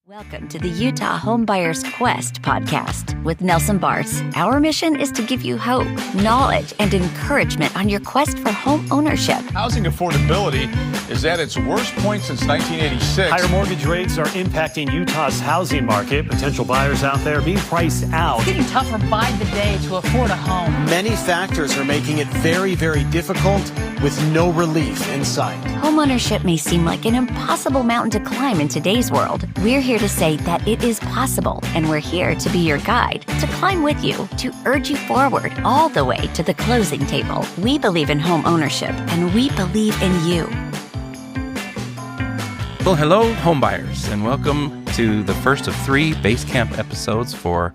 Welcome to the Utah Homebuyers Quest podcast with Nelson Bars. Our mission is to give you hope, knowledge, and encouragement on your quest for home ownership. Housing affordability is at its worst point since 1986. Higher mortgage rates are impacting Utah's housing market. Potential buyers out there being priced out. It's getting tougher by the day to afford a home. Many factors are making it very, very difficult with no relief in sight. Homeownership may seem like an impossible mountain to climb in today's world. We're here to say that it is possible, and we're here to be your guide, to climb with you, to urge you forward all the way to the closing table. We believe in home ownership, and we believe in you. Well, hello, homebuyers, and welcome to the first of 3 Basecamp episodes for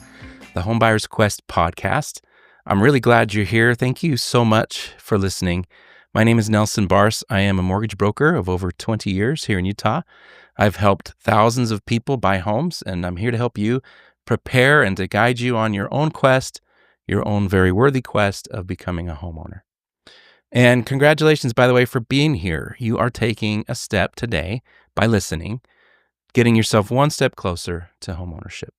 the Homebuyers Quest podcast. I'm really glad you're here. Thank you so much for listening. My name is Nelson Bars. I am a mortgage broker of over 20 years here in Utah. I've helped thousands of people buy homes, and I'm here to help you prepare and to guide you on your own quest, your own very worthy quest of becoming a homeowner. And congratulations, by the way, for being here. You are taking a step today by listening, getting yourself one step closer to homeownership.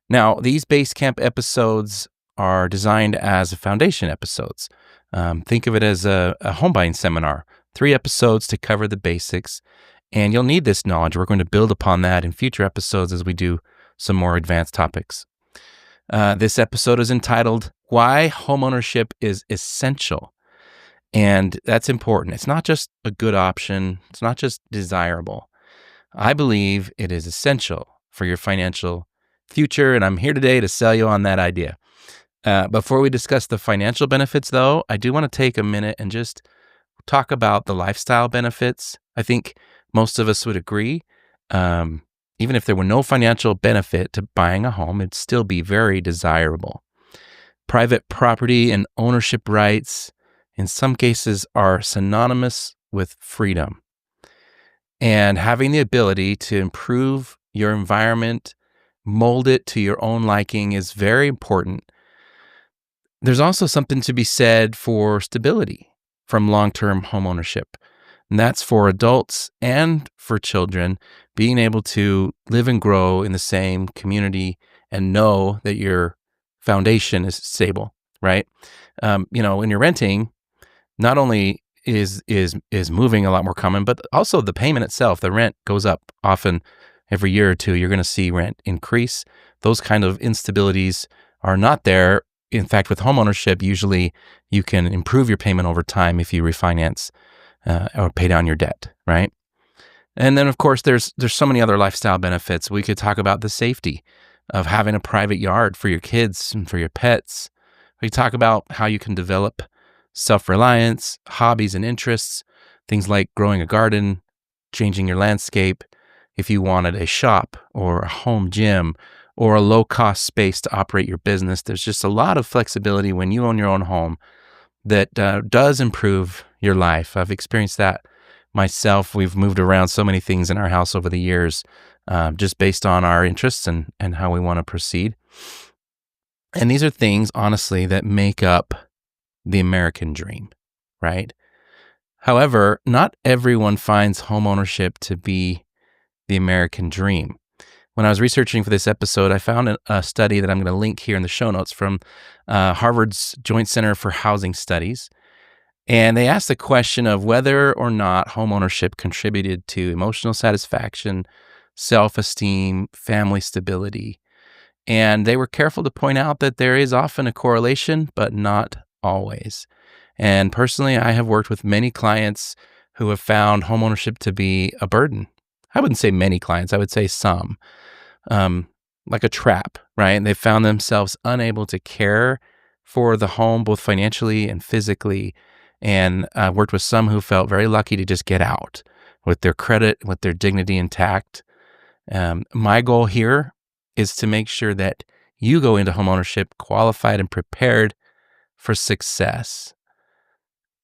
Now, these Basecamp episodes are designed as foundation episodes. Think of it as a home buying seminar, 3 episodes to cover the basics. And you'll need this knowledge. We're going to build upon that in future episodes as we do some more advanced topics. This episode is entitled, Why Homeownership is Essential. And that's important. It's not just a good option. It's not just desirable. I believe it is essential for your financial future, and I'm here today to sell you on that idea. Before we discuss the financial benefits, though, I do want to take a minute and just talk about the lifestyle benefits. I think most of us would agree, even if there were no financial benefit to buying a home, it'd still be very desirable. Private property and ownership rights, in some cases, are synonymous with freedom. And having the ability to improve your environment, mold it to your own liking is very important. There's also something to be said for stability from long-term homeownership. And that's for adults and for children, being able to live and grow in the same community and know that your foundation is stable, right? When you're renting, not only is moving a lot more common, but also the payment itself, the rent goes up often every year or two. You're going to see rent increase. Those kind of instabilities are not there. In fact, with homeownership, usually you can improve your payment over time if you refinance or pay down your debt, right? And then, of course, there's so many other lifestyle benefits. We could talk about the safety of having a private yard for your kids and for your pets. We could talk about how you can develop self-reliance, hobbies and interests, things like growing a garden, changing your landscape, if you wanted a shop or a home gym or a low-cost space to operate your business. There's just a lot of flexibility when you own your own home that does improve your life. I've experienced that myself. We've moved around so many things in our house over the years, just based on our interests and how we want to proceed. And these are things, honestly, that make up the American dream, right? However, not everyone finds homeownership to be the American dream. When I was researching for this episode, I found a study that I'm going to link here in the show notes from Harvard's Joint Center for Housing Studies. And they asked the question of whether or not homeownership contributed to emotional satisfaction, self-esteem, family stability. And they were careful to point out that there is often a correlation, but not always. And personally, I have worked with many clients who have found homeownership to be a burden. I wouldn't say many clients, I would say some. Like a trap, right? And they found themselves unable to care for the home, both financially and physically. And I worked with some who felt very lucky to just get out with their credit, with their dignity intact. My goal here is to make sure that you go into homeownership qualified and prepared for success.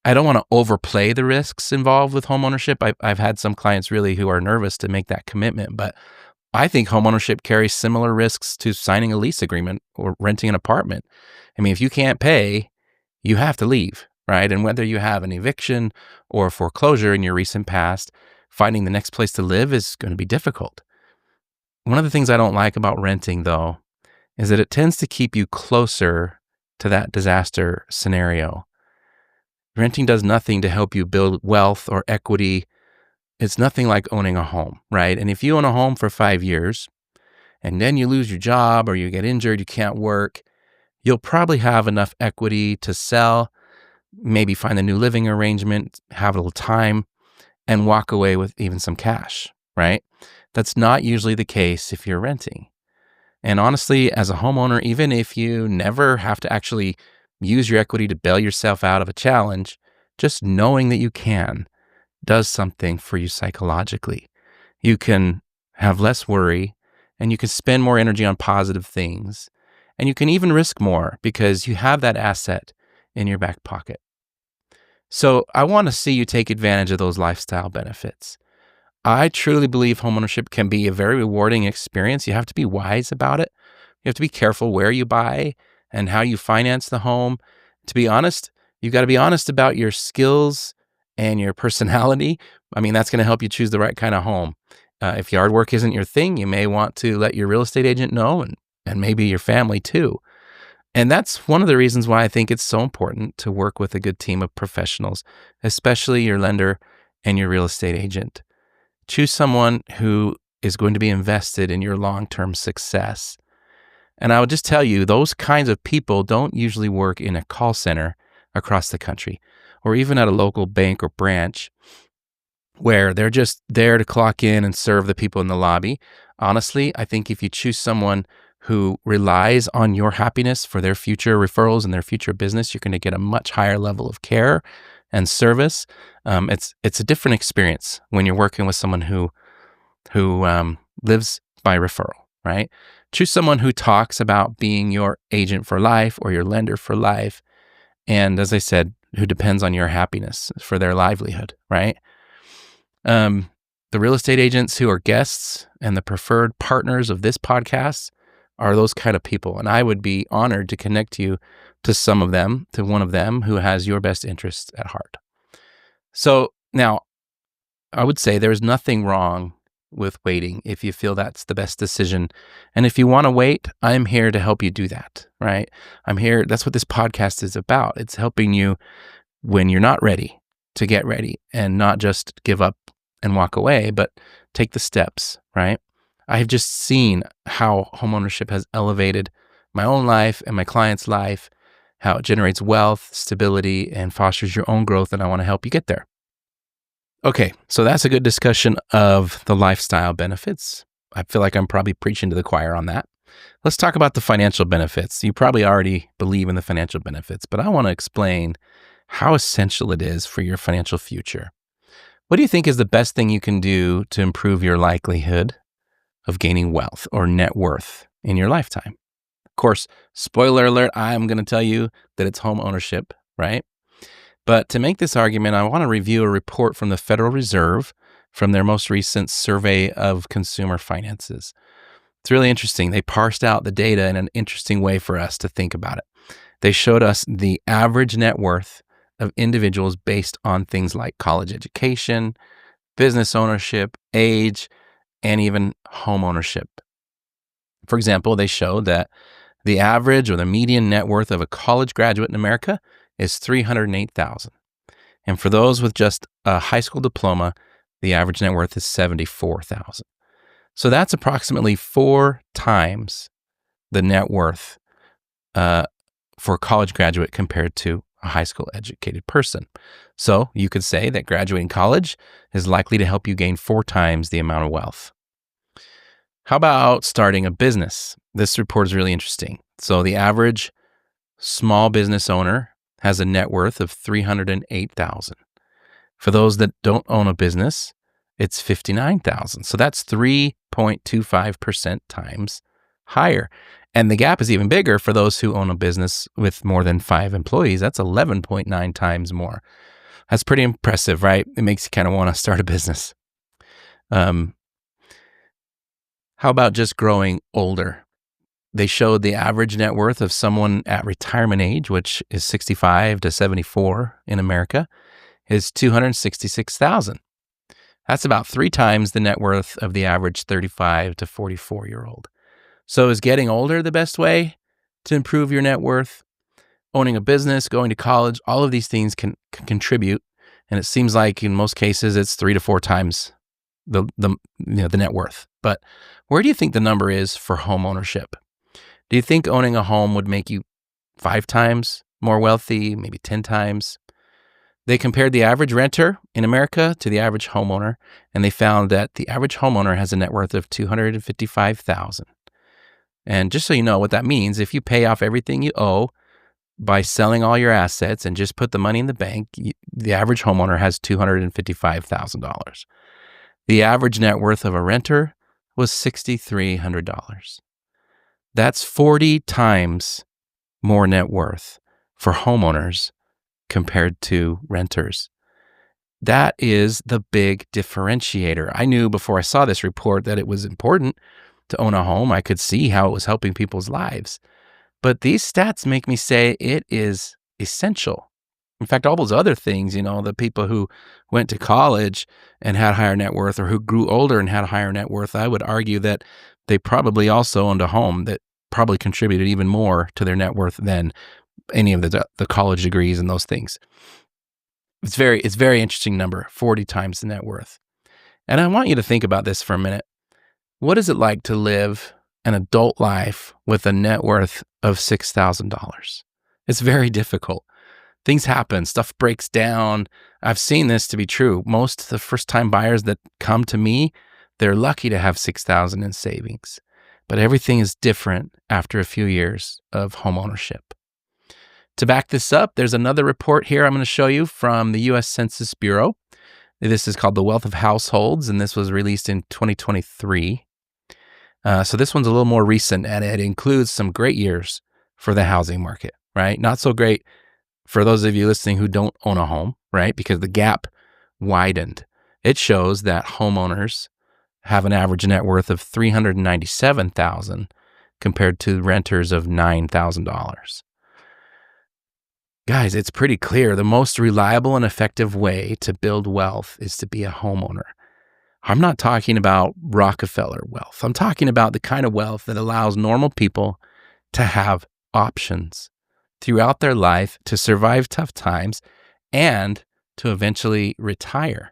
I don't want to overplay the risks involved with homeownership. I've had some clients really who are nervous to make that commitment, but I think homeownership carries similar risks to signing a lease agreement or renting an apartment. I mean, if you can't pay, you have to leave, right? And whether you have an eviction or foreclosure in your recent past, finding the next place to live is going to be difficult. one of the things I don't like about renting, though, is that it tends to keep you closer to that disaster scenario. Renting does nothing to help you build wealth or equity. It's nothing like owning a home, right? And if you own a home for 5 years and then you lose your job or you get injured, you can't work, you'll probably have enough equity to sell, maybe find a new living arrangement, have a little time, and walk away with even some cash, right? That's not usually the case if you're renting. And honestly, as a homeowner, even if you never have to actually use your equity to bail yourself out of a challenge, just knowing that you can does something for you psychologically. You can have less worry and you can spend more energy on positive things. And you can even risk more because you have that asset in your back pocket. So I want to see you take advantage of those lifestyle benefits. I truly believe homeownership can be a very rewarding experience. You have to be wise about it. You have to be careful where you buy and how you finance the home. To be honest, you've got to be honest about your skills and your personality. I mean, that's going to help you choose the right kind of home. If yard work isn't your thing, you may want to let your real estate agent know and maybe your family too. And that's one of the reasons why I think it's so important to work with a good team of professionals, especially your lender and your real estate agent. Choose someone who is going to be invested in your long-term success. And I would just tell you, those kinds of people don't usually work in a call center across the country or even at a local bank or branch where they're just there to clock in and serve the people in the lobby. Honestly, I think if you choose someone who relies on your happiness for their future referrals and their future business, you're going to get a much higher level of care and service. It's a different experience when you're working with someone who lives by referral, right? Choose someone who talks about being your agent for life or your lender for life. And as I said, who depends on your happiness for their livelihood, right? The real estate agents who are guests and the preferred partners of this podcast are those kind of people. And I would be honored to connect you to some of them, to one of them who has your best interests at heart. So now, I would say there's nothing wrong with waiting if you feel that's the best decision. And if you want to wait, I'm here to help you do that, right? I'm here. That's what this podcast is about. It's helping you when you're not ready to get ready and not just give up and walk away, but take the steps, right? I have just seen how homeownership has elevated my own life and my client's life, how it generates wealth, stability, and fosters your own growth, and I want to help you get there. Okay, so that's a good discussion of the lifestyle benefits. I feel like I'm probably preaching to the choir on that. Let's talk about the financial benefits. You probably already believe in the financial benefits, but I want to explain how essential it is for your financial future. What do you think is the best thing you can do to improve your likelihood of gaining wealth or net worth in your lifetime? Of course, spoiler alert, I'm going to tell you that it's home ownership, right? But to make this argument, I want to review a report from the Federal Reserve from their most recent survey of consumer finances. It's really interesting. They parsed out the data in an interesting way for us to think about it. They showed us the average net worth of individuals based on things like college education, business ownership, age, and even home ownership. For example, they showed that the average or the median net worth of a college graduate in America is $308,000. And for those with just a high school diploma, the average net worth is $74,000. So that's approximately 4 times the net worth for a college graduate compared to a high school educated person. So you could say that graduating college is likely to help you gain 4 times the amount of wealth. How about starting a business? This report is really interesting. So the average small business owner has a net worth of $308,000. For those that don't own a business, it's $59,000. So that's 3.25% times higher. And the gap is even bigger for those who own a business with more than 5 employees. That's 11.9 times more. That's pretty impressive, right? It makes you kind of want to start a business. How about just growing older? They showed the average net worth of someone at retirement age, which is 65 to 74 in America, is $266,000. That's about 3 times the net worth of the average 35 to 44-year-old. So is getting older the best way to improve your net worth? Owning a business, going to college, all of these things can contribute. And it seems like in most cases, it's 3 to 4 times the net worth. But where do you think the number is for home ownership? Do you think owning a home would make you 5 times more wealthy, maybe 10 times? They compared the average renter in America to the average homeowner, and they found that the average homeowner has a net worth of $255,000. And just so you know what that means, if you pay off everything you owe by selling all your assets and just put the money in the bank, the average homeowner has $255,000. The average net worth of a renter was $6,300. That's 40 times more net worth for homeowners compared to renters. That is the big differentiator. I knew before I saw this report that it was important to own a home. I could see how it was helping people's lives. But these stats make me say it is essential. In fact, all those other things, the people who went to college and had higher net worth, or who grew older and had a higher net worth, I would argue that they probably also owned a home that probably contributed even more to their net worth than any of the college degrees and those things. It's very interesting number, 40 times the net worth. And I want you to think about this for a minute. What is it like to live an adult life with a net worth of $6,000? It's very difficult. Things happen, stuff breaks down. I've seen this to be true. Most of the first-time buyers that come to me, they're lucky to have $6,000 in savings. But everything is different after a few years of home ownership. To back this up, there's another report here I'm going to show you from the U.S. Census Bureau. This is called The Wealth of Households, and this was released in 2023. So this one's a little more recent, and it includes some great years for the housing market, right? Not so great for those of you listening who don't own a home, right? Because the gap widened. It shows that homeowners have an average net worth of $397,000 compared to renters of $9,000. Guys, it's pretty clear the most reliable and effective way to build wealth is to be a homeowner. I'm not talking about Rockefeller wealth. I'm talking about the kind of wealth that allows normal people to have options throughout their life to survive tough times and to eventually retire.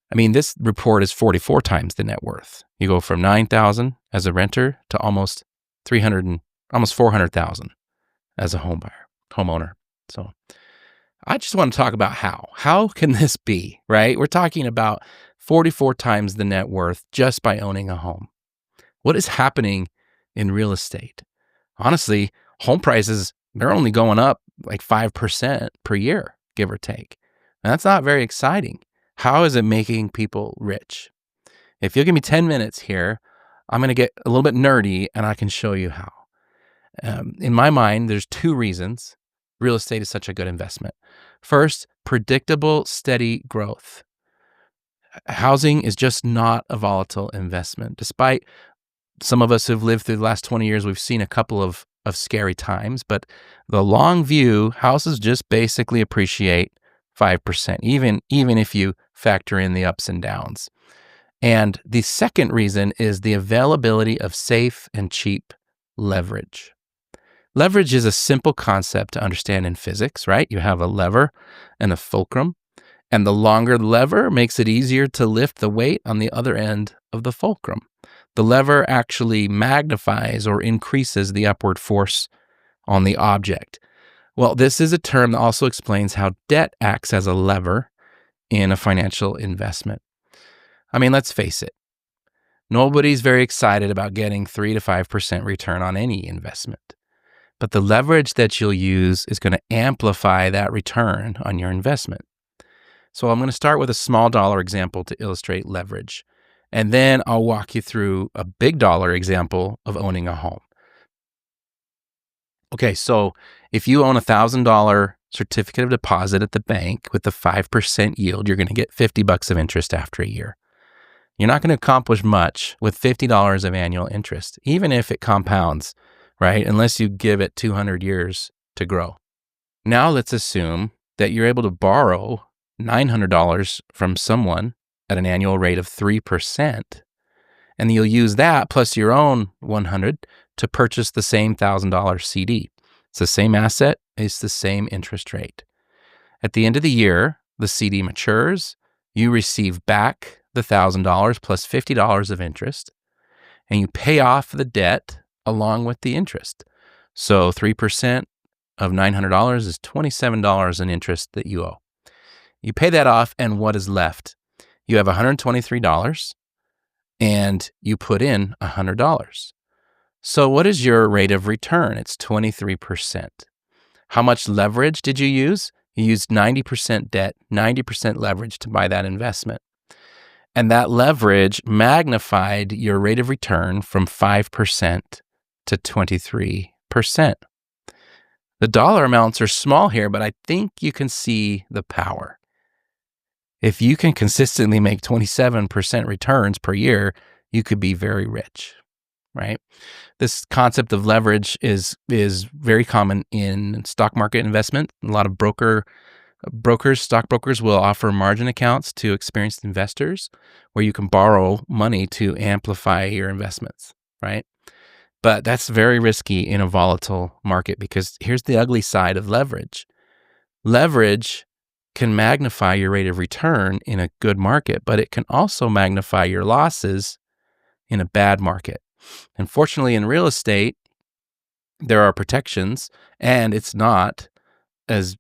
I mean, this report is 44 times the net worth. You go from $9,000 as a renter to almost $400,000 as a homeowner. So I just want to talk about how. How can this be, right? We're talking about 44 times the net worth just by owning a home. What is happening in real estate? Honestly, home prices, they're only going up like 5% per year, give or take. And that's not very exciting. How is it making people rich? If you'll give me 10 minutes here, I'm going to get a little bit nerdy and I can show you how. In my mind, there's 2 reasons real estate is such a good investment. First, predictable, steady growth. Housing is just not a volatile investment. Despite some of us who've lived through the last 20 years, we've seen a couple of scary times, but the long view, houses just basically appreciate 5%, even if you factor in the ups and downs. And the second reason is the availability of safe and cheap leverage. Leverage is a simple concept to understand in physics, right? You have a lever and a fulcrum, and the longer the lever makes it easier to lift the weight on the other end of the fulcrum. The lever actually magnifies or increases the upward force on the object. Well, this is a term that also explains how debt acts as a lever in a financial investment. I mean, let's face it. Nobody's very excited about getting 3 to 5% return on any investment. But the leverage that you'll use is going to amplify that return on your investment. So I'm going to start with a small dollar example to illustrate leverage. And then I'll walk you through a big dollar example of owning a home. Okay, so if you own a $1,000 certificate of deposit at the bank with the 5% yield, you're going to get $50 of interest after a year. You're not going to accomplish much with $50 of annual interest, even if it compounds, right? Unless you give it 200 years to grow. Now let's assume that you're able to borrow $900 from someone at an annual rate of 3%. And you'll use that plus your own 100 to purchase the same $1,000 CD. It's the same asset, it's the same interest rate. At the end of the year, the CD matures, you receive back the $1,000 plus $50 of interest, and you pay off the debt along with the interest. So 3% of $900 is $27 in interest that you owe. You pay that off, and what is left? You have $123, and you put in $100. So what is your rate of return? It's 23%. How much leverage did you use? You used 90% debt, 90% leverage to buy that investment. And that leverage magnified your rate of return from 5% to 23%. The dollar amounts are small here, but I think you can see the power. If you can consistently make 27% returns per year, you could be very rich, right? This concept of leverage is very common in stock market investment. A lot of stockbrokers will offer margin accounts to experienced investors where you can borrow money to amplify your investments, right? But that's very risky in a volatile market because here's the ugly side of leverage. Leverage can magnify your rate of return in a good market, but it can also magnify your losses in a bad market. Unfortunately, in real estate, there are protections and it's not as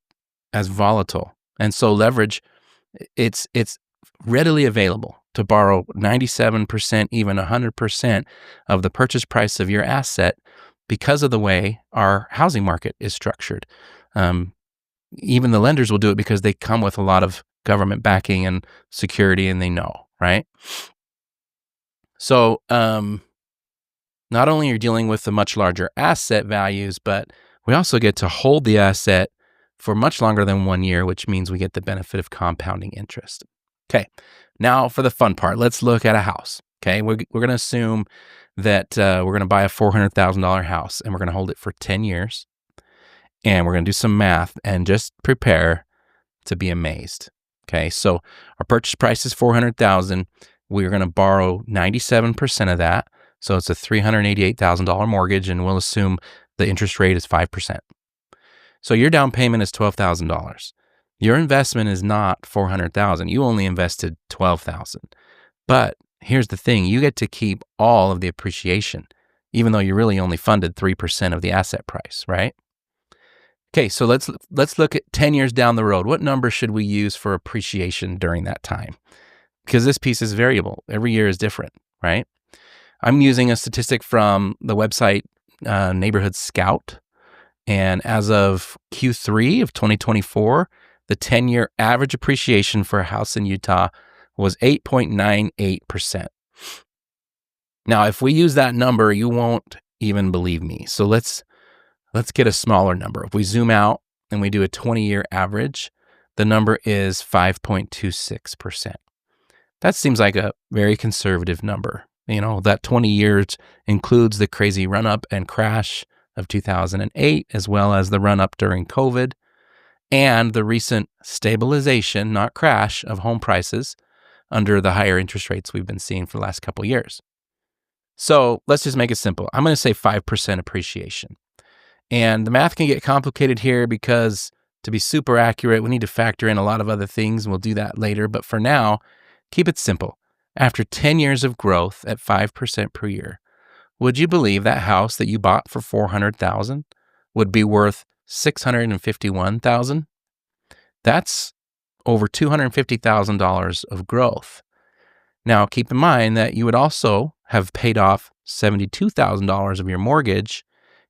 volatile. And so leverage, it's readily available to borrow 97%, even 100% of the purchase price of your asset because of the way our housing market is structured. Even the lenders will do it because they come with a lot of government backing and security, and they know, right? So not only are you dealing with the much larger asset values, but we also get to hold the asset for much longer than 1 year, which means we get the benefit of compounding interest. Okay, now for the fun part, let's look at a house. Okay, we're going to assume that we're going to buy a $400,000 house and we're going to hold it for 10 years. And we're going to do some math and just prepare to be amazed. Okay, so our purchase price is $400,000. We're going to borrow 97% of that. So it's a $388,000 mortgage, and we'll assume the interest rate is 5%. So your down payment is $12,000. Your investment is not $400,000. You only invested $12,000. But here's the thing, you get to keep all of the appreciation, even though you really only funded 3% of the asset price, right? Okay, so let's look at 10 years down the road. What number should we use for appreciation during that time? Because this piece is variable. Every year is different, right? I'm using a statistic from the website Neighborhood Scout. And as of Q3 of 2024, the 10-year average appreciation for a house in Utah was 8.98%. Now, if we use that number, you won't even believe me. So let's get a smaller number. If we zoom out and we do a 20-year average, the number is 5.26%. That seems like a very conservative number. You know, that 20 years includes the crazy run-up and crash of 2008, as well as the run-up during COVID, and the recent stabilization, not crash, of home prices under the higher interest rates we've been seeing for the last couple of years. So let's just make it simple. I'm going to say 5% appreciation. And the math can get complicated here because to be super accurate, we need to factor in a lot of other things, and we'll do that later. But for now, keep it simple. After 10 years of growth at 5% per year, would you believe that house that you bought for $400,000 would be worth $651,000? That's over $250,000 of growth. Now, keep in mind that you would also have paid off $72,000 of your mortgage.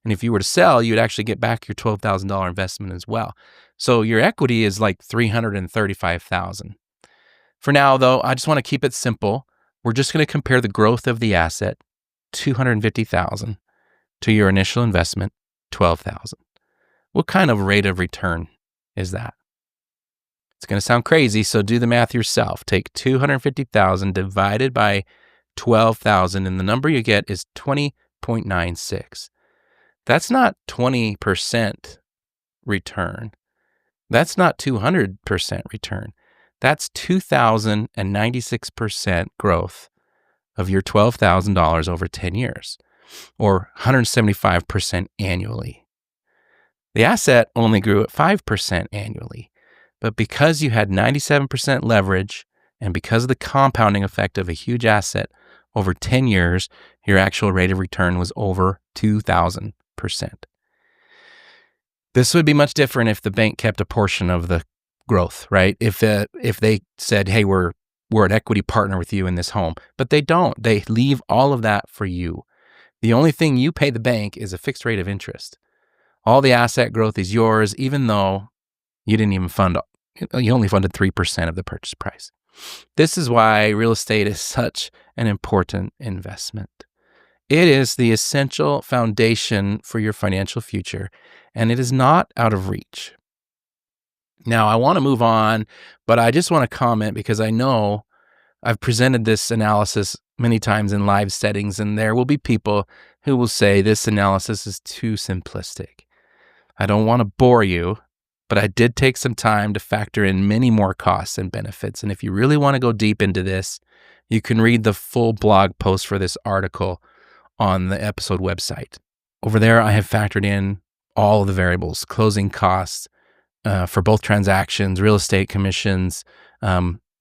And if you were to sell, you'd actually get back your $12,000 investment as well. So your equity is like $335,000. For now, though, I just want to keep it simple. We're just going to compare the growth of the asset, $250,000, to your initial investment, $12,000. What kind of rate of return is that? It's going to sound crazy, so do the math yourself. Take $250,000 divided by $12,000, and the number you get is 20.96. That's not 20% return. That's not 200% return. That's 2,096% growth of your $12,000 over 10 years, or 175% annually. The asset only grew at 5% annually, but because you had 97% leverage and because of the compounding effect of a huge asset over 10 years, your actual rate of return was over 2,000%. This would be much different if the bank kept a portion of the growth, right? If they said, hey, we're an equity partner with you in this home, but they don't. They leave all of that for you. The only thing you pay the bank is a fixed rate of interest. All the asset growth is yours, even though you didn't even you only funded 3% of the purchase price. This is why real estate is such an important investment. It is the essential foundation for your financial future, and it is not out of reach. Now, I want to move on, but I just want to comment because I know I've presented this analysis many times in live settings, and there will be people who will say this analysis is too simplistic. I don't want to bore you, but I did take some time to factor in many more costs and benefits. And if you really want to go deep into this, you can read the full blog post for this article on the episode website. Over there, I have factored in all of the variables, closing costs for both transactions, real estate commissions,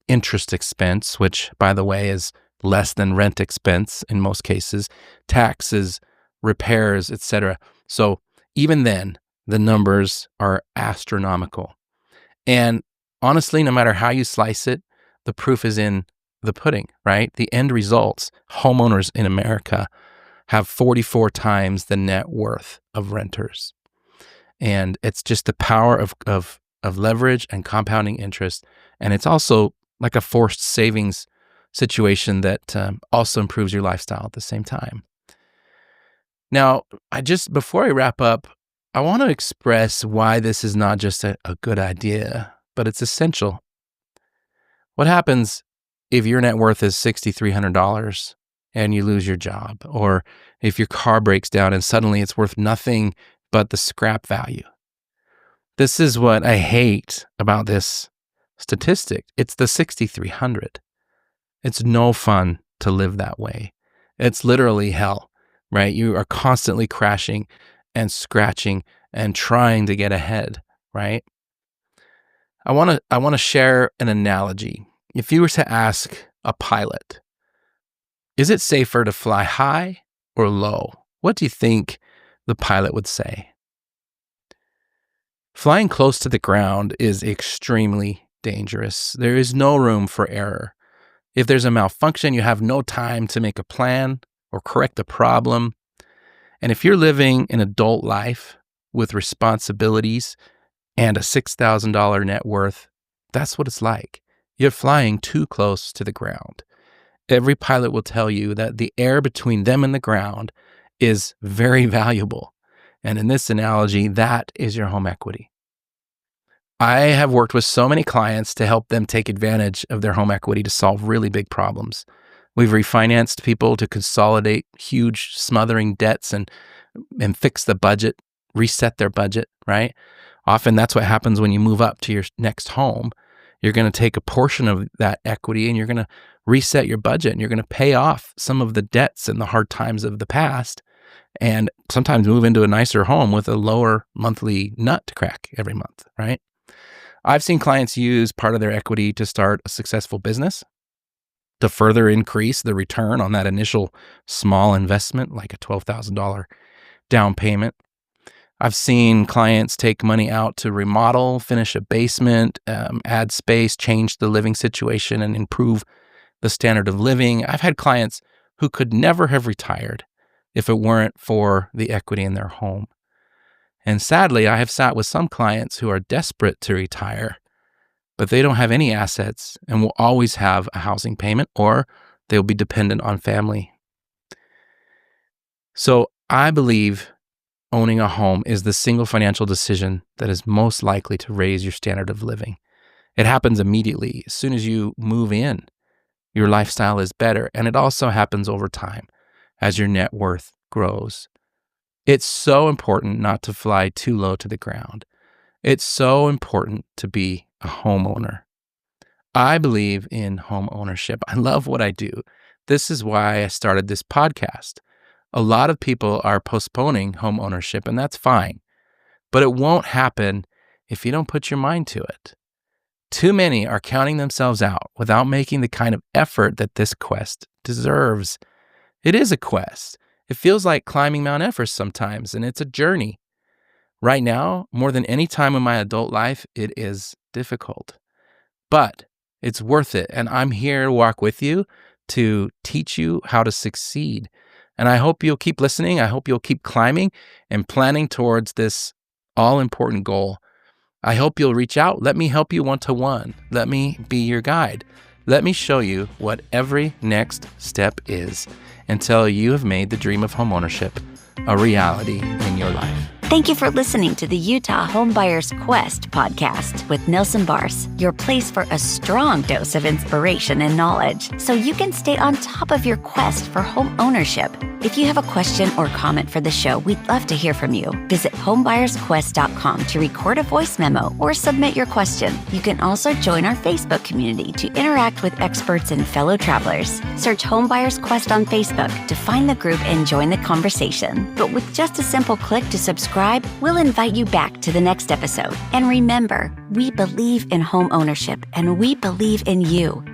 interest expense, which, by the way, is less than rent expense in most cases, taxes, repairs, etc. So even then, the numbers are astronomical. And honestly, no matter how you slice it, the proof is in the pudding, right? The end results, homeowners in America have 44 times the net worth of renters. And it's just the power of leverage and compounding interest. And it's also like a forced savings situation that also improves your lifestyle at the same time. Now, before I wrap up, I want to express why this is not just a good idea, but it's essential. What happens if your net worth is $6,300 and you lose your job, or if your car breaks down and suddenly it's worth nothing but the scrap value? This is what I hate about this statistic. It's the 6,300. It's no fun to live that way. It's literally hell, right? You are constantly crashing and scratching and trying to get ahead, right? I want to share an analogy. If you were to ask a pilot, is it safer to fly high or low? What do you think the pilot would say? Flying close to the ground is extremely dangerous. There is no room for error. If there's a malfunction, you have no time to make a plan or correct the problem. And if you're living an adult life with responsibilities and a $6,000 net worth, that's what it's like. You're flying too close to the ground. Every pilot will tell you that the air between them and the ground is very valuable. And in this analogy, that is your home equity. I have worked with so many clients to help them take advantage of their home equity to solve really big problems. We've refinanced people to consolidate huge smothering debts and fix the budget, reset their budget, right? Often that's what happens when you move up to your next home. You're going to take a portion of that equity and you're going to reset your budget and you're going to pay off some of the debts and the hard times of the past and sometimes move into a nicer home with a lower monthly nut to crack every month, right? I've seen clients use part of their equity to start a successful business, to further increase the return on that initial small investment, like a $12,000 down payment. I've seen clients take money out to remodel, finish a basement, add space, change the living situation, and improve the standard of living. I've had clients who could never have retired if it weren't for the equity in their home. And sadly, I have sat with some clients who are desperate to retire, but they don't have any assets and will always have a housing payment, or they'll be dependent on family. So I believe owning a home is the single financial decision that is most likely to raise your standard of living. It happens immediately. As soon as you move in, your lifestyle is better. And it also happens over time as your net worth grows. It's so important not to fly too low to the ground. It's so important to be a homeowner. I believe in home ownership. I love what I do. This is why I started this podcast. A lot of people are postponing home ownership, and that's fine. But it won't happen if you don't put your mind to it. Too many are counting themselves out without making the kind of effort that this quest deserves. It is a quest. It feels like climbing Mount Everest sometimes, and it's a journey. Right now, more than any time in my adult life, it is difficult. But it's worth it, and I'm here to walk with you to teach you how to succeed. And I hope you'll keep listening. I hope you'll keep climbing and planning towards this all-important goal. I hope you'll reach out. Let me help you one-to-one. Let me be your guide. Let me show you what every next step is until you have made the dream of homeownership a reality in your life. Thank you for listening to the Utah Homebuyers Quest podcast with Nelson Bars, your place for a strong dose of inspiration and knowledge so you can stay on top of your quest for home ownership. If you have a question or comment for the show, we'd love to hear from you. Visit homebuyers.quest.com to record a voice memo or submit your question. You can also join our Facebook community to interact with experts and fellow travelers. Search Homebuyers Quest on Facebook to find the group and join the conversation. But with just a simple click to subscribe, we'll invite you back to the next episode. And remember, we believe in home ownership and we believe in you.